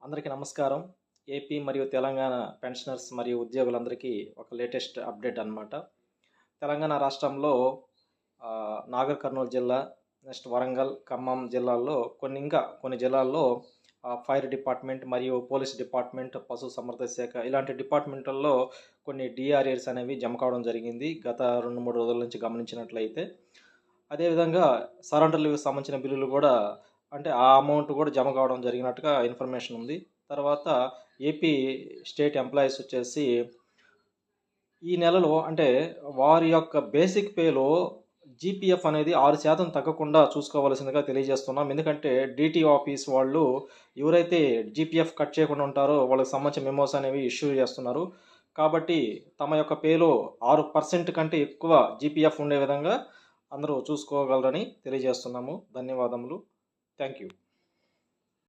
అందరికీ నమస్కారం. ఏపీ మరియు తెలంగాణ పెన్షనర్స్ మరియు ఉద్యోగులందరికీ ఒక లేటెస్ట్ అప్డేట్ అన్నమాట. తెలంగాణ రాష్ట్రంలో నాగర్ కర్నూలు జిల్లా, నెక్స్ట్ వరంగల్, ఖమ్మం జిల్లాల్లో కొన్ని జిల్లాల్లో ఫైర్ డిపార్ట్మెంట్ మరియు పోలీస్ డిపార్ట్మెంట్, పశు సంవర్ధక శాఖ ఇలాంటి డిపార్ట్మెంట్లలో కొన్ని డిఆర్ఏస్ అనేవి జమ కావడం జరిగింది గత 2-3 రోజుల నుంచి గమనించినట్లయితే. అదేవిధంగా సరెండర్ లీవ్కి సంబంధించిన బిల్లులు కూడా అంటే ఆ అమౌంట్ కూడా జమ కావడం జరిగినట్టుగా ఇన్ఫర్మేషన్ ఉంది. తర్వాత ఏపీ స్టేట్ ఎంప్లాయీస్ వచ్చేసి ఈ నెలలో అంటే వారి యొక్క బేసిక్ పేలో జీపీఎఫ్ అనేది 6% తగ్గకుండా చూసుకోవాల్సిందిగా తెలియజేస్తున్నాం. ఎందుకంటే డిటి ఆఫీస్ వాళ్ళు ఎవరైతే జీపీఎఫ్ కట్ చేయకుండా ఉంటారో వాళ్ళకి సంబంధించిన మెమోస్ అనేవి ఇష్యూ చేస్తున్నారు. కాబట్టి తమ యొక్క పేలో 6% కంటే ఎక్కువ జీపీఎఫ్ ఉండే విధంగా అందరూ చూసుకోగలరని తెలియజేస్తున్నాము. ధన్యవాదములు. Thank you.